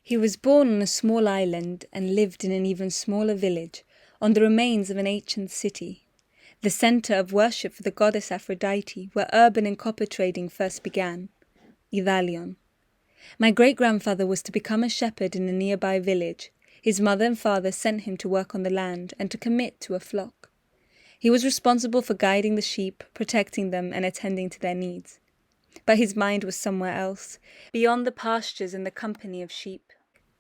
He was born on a small island and lived in an even smaller village, on the remains of an ancient city, the center of worship for the goddess Aphrodite, where urban and copper trading first began, Idalion. My great-grandfather was to become a shepherd in a nearby village. His mother and father sent him to work on the land and to commit to a flock. He was responsible for guiding the sheep, protecting them, and attending to their needs. But his mind was somewhere else, beyond the pastures and the company of sheep.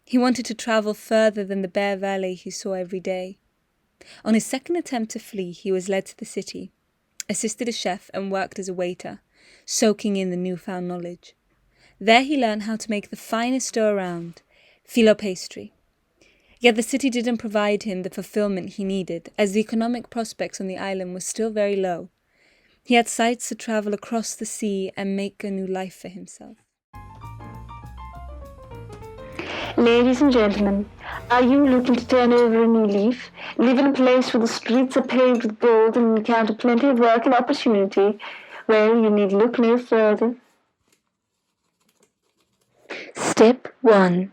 He wanted to travel further than the bare valley he saw every day. On his second attempt to flee, he was led to the city, assisted a chef, and worked as a waiter, soaking in the newfound knowledge. There he learned how to make the finest dough around, Filo Pastry. Yet the city didn't provide him the fulfillment he needed, as the economic prospects on the island were still very low. He had sights to travel across the sea and make a new life for himself. Ladies and gentlemen, are you looking to turn over a new leaf, live in a place where the streets are paved with gold and encounter plenty of work and opportunity? Well, you need look no further. Step 1.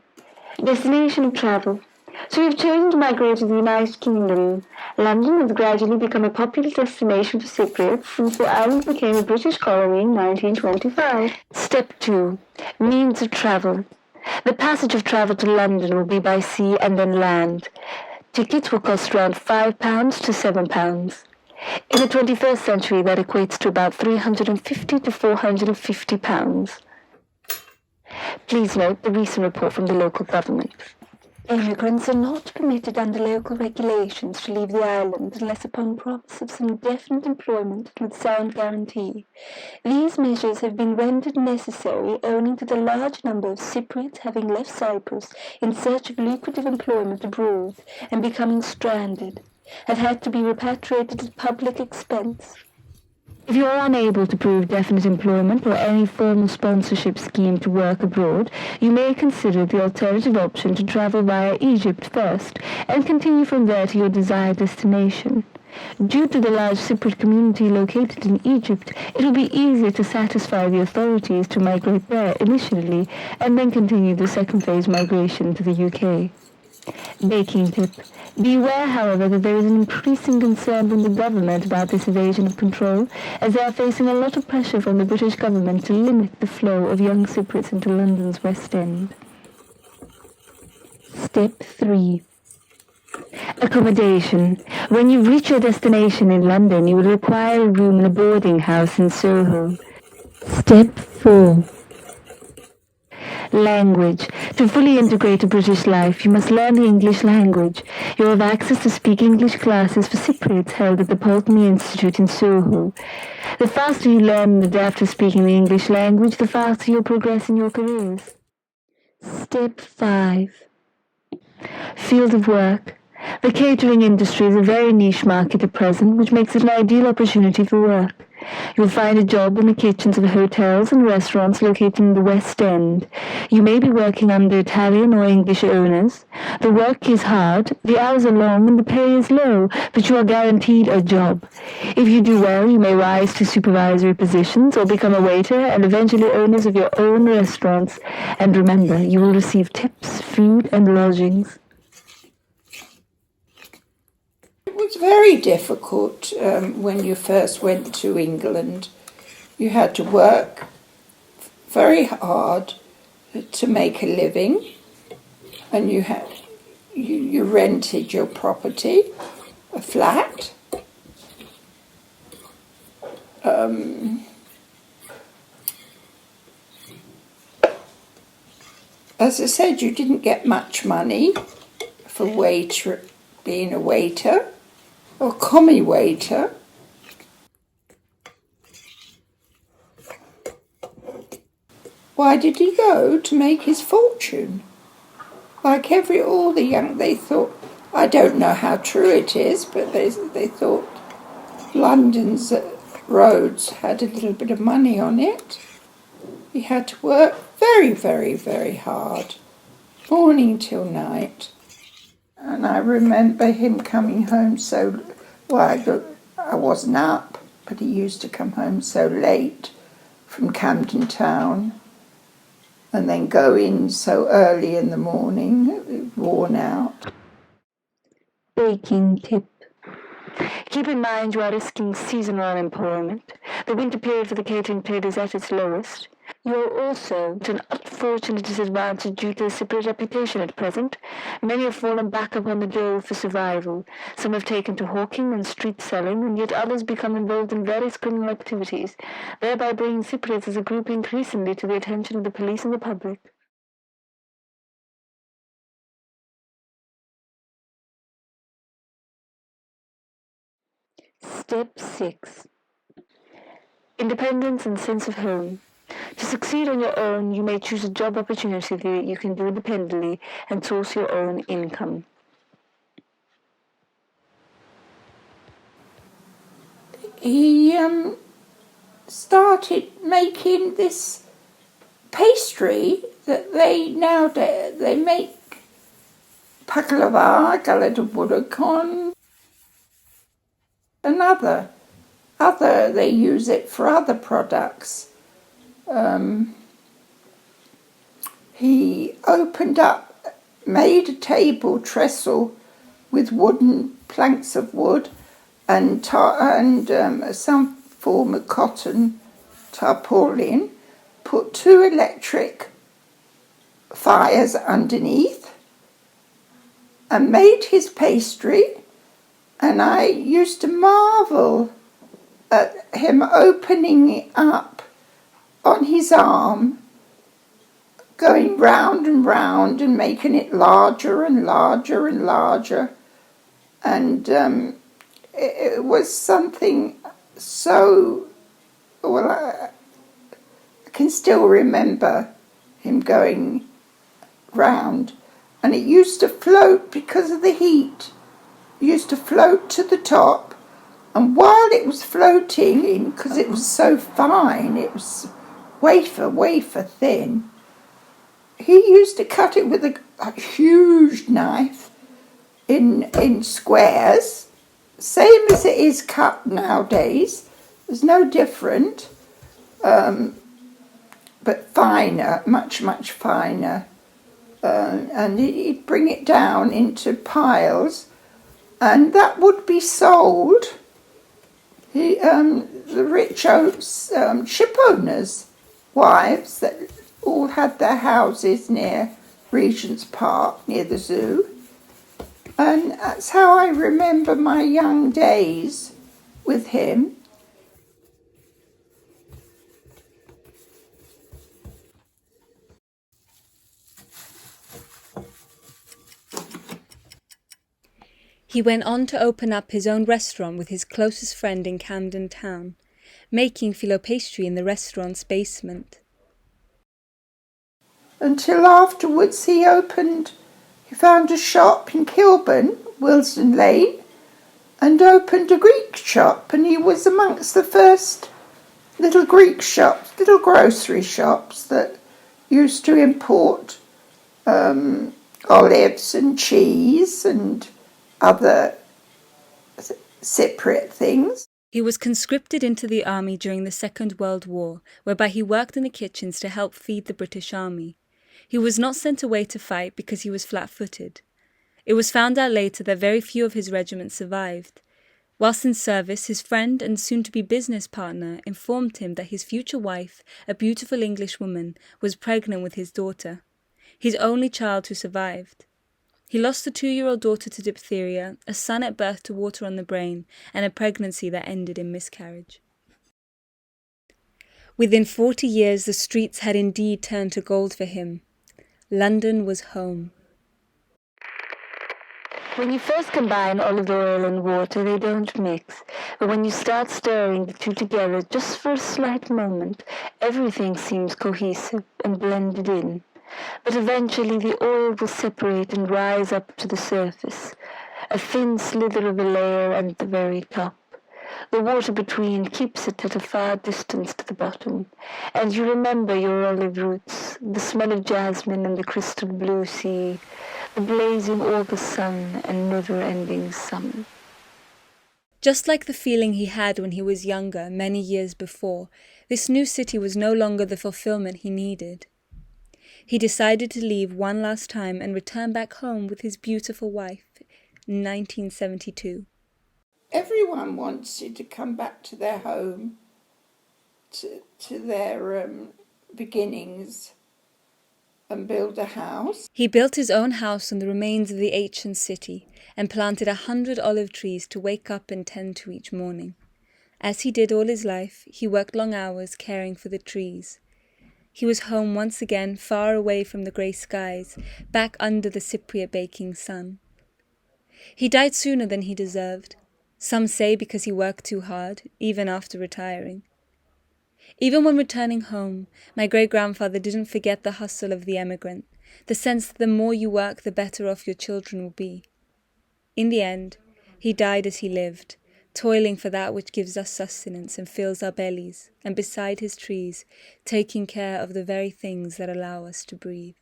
Destination of travel. So you've chosen to migrate to the United Kingdom. London has gradually become a popular destination for Cypriots since the island became a British colony in 1925. Step 2. Means of travel. The passage of travel to London will be by sea and then land. Tickets will cost around £5 to £7. In the 21st century, that equates to about £350 to £450. Please note the recent report from the local government. Immigrants are not permitted under local regulations to leave the island unless upon promise of some definite employment with sound guarantee. These measures have been rendered necessary owing to the large number of Cypriots having left Cyprus in search of lucrative employment abroad and becoming stranded, have had to be repatriated at public expense. If you are unable to prove definite employment or any formal sponsorship scheme to work abroad, you may consider the alternative option to travel via Egypt first and continue from there to your desired destination. Due to the large Cypriot community located in Egypt, it will be easier to satisfy the authorities to migrate there initially and then continue the second phase migration to the UK. Baking tip. Beware, however, that there is an increasing concern from the government about this evasion of control, as they are facing a lot of pressure from the British government to limit the flow of young Cypriots into London's West End. Step 3. Accommodation. When you reach your destination in London, you will require a room in a boarding house in Soho. Step 4. Language. To fully integrate a British life, you must learn the English language. You have access to speak English classes for Cypriots held at the Oakley Institute in Soho. The faster you learn and adapt to speaking the English language, the faster you'll progress in your careers. Step 5. Field of work. The catering industry is a very niche market at present, which makes it an ideal opportunity for work. You'll find a job in the kitchens of hotels and restaurants located in the West End. You may be working under Italian or English owners. The work is hard, the hours are long, and the pay is low, but you are guaranteed a job. If you do well, you may rise to supervisory positions or become a waiter and eventually owners of your own restaurants. And remember, you will receive tips, food, and lodgings. It was very difficult when you first went to England. You had to work very hard to make a living, and you rented your property, a flat. As I said, you didn't get much money for being a waiter or commie waiter. Why did he go? To make his fortune. Like they thought, I don't know how true it is, but they thought London's roads had a little bit of money on it. He had to work very, very, very hard, morning till night. And I remember him coming home I wasn't up, but he used to come home so late from Camden Town. and then go in so early in the morning, worn out. Baking tip. Keep in mind you are risking seasonal unemployment. The winter period for the catering trade is at its lowest. You are also at an unfortunate disadvantage due to the Cypriot reputation at present. Many have fallen back upon the dole for survival. Some have taken to hawking and street selling, and yet others become involved in various criminal activities, thereby bringing Cypriots as a group increasingly to the attention of the police and the public. Step 6. Independence and sense of home. To succeed on your own, you may choose a job opportunity that you can do independently and source your own income. He started making this pastry that they make baklava, galette de bourricon, and other they use it for other products. He made a table trestle with wooden planks of wood and some form of cotton tarpaulin, put 2 electric fires underneath, and made his pastry. And I used to marvel at him opening it up on his arm, going round and round and making it larger and larger and larger. And it was something so, well, I can still remember him going round. And it used to float because of the heat. It used to float to the top. And while it was floating, because it was so fine, it was wafer thin, he used to cut it with a huge knife in squares, same as it is cut nowadays. There's no different, but finer, much finer. And he'd bring it down into piles, and that would be sold. The rich ship owners' wives that all had their houses near Regent's Park, near the zoo. And that's how I remember my young days with him. He went on to open up his own restaurant with his closest friend in Camden Town, making Filo Pastry in the restaurant's basement. Until afterwards he found a shop in Kilburn, Wilson Lane, and opened a Greek shop, and he was amongst the first little Greek shops, little grocery shops that used to import olives and cheese and other Cypriot things. He was conscripted into the army during the Second World War, whereby he worked in the kitchens to help feed the British Army. He was not sent away to fight because he was flat-footed. It was found out later that very few of his regiments survived. Whilst in service, his friend and soon-to-be business partner informed him that his future wife, a beautiful English woman, was pregnant with his daughter, his only child who survived. He lost a 2-year-old daughter to diphtheria, a son at birth to water on the brain, and a pregnancy that ended in miscarriage. Within 40 years, the streets had indeed turned to gold for him. London was home. When you first combine olive oil and water, they don't mix. But when you start stirring the two together, just for a slight moment, everything seems cohesive and blended in. But eventually the oil will separate and rise up to the surface, a thin slither of a layer at the very top. The water between keeps it at a far distance to the bottom, and you remember your olive roots, the smell of jasmine and the crystal blue sea, the blazing August sun and never-ending summer. Just like the feeling he had when he was younger, many years before, this new city was no longer the fulfillment he needed. he decided to leave one last time and return back home with his beautiful wife in 1972. Everyone wants you to come back to their home, to their beginnings, and build a house. He built his own house on the remains of the ancient city and planted 100 olive trees to wake up and tend to each morning. As he did all his life, he worked long hours caring for the trees. He was home once again, far away from the grey skies, back under the Cypriot baking sun. He died sooner than he deserved. Some say because he worked too hard, even after retiring. Even when returning home, my great-grandfather didn't forget the hustle of the emigrant, the sense that the more you work, the better off your children will be. In the end, he died as he lived, toiling for that which gives us sustenance and fills our bellies, and beside his trees, taking care of the very things that allow us to breathe.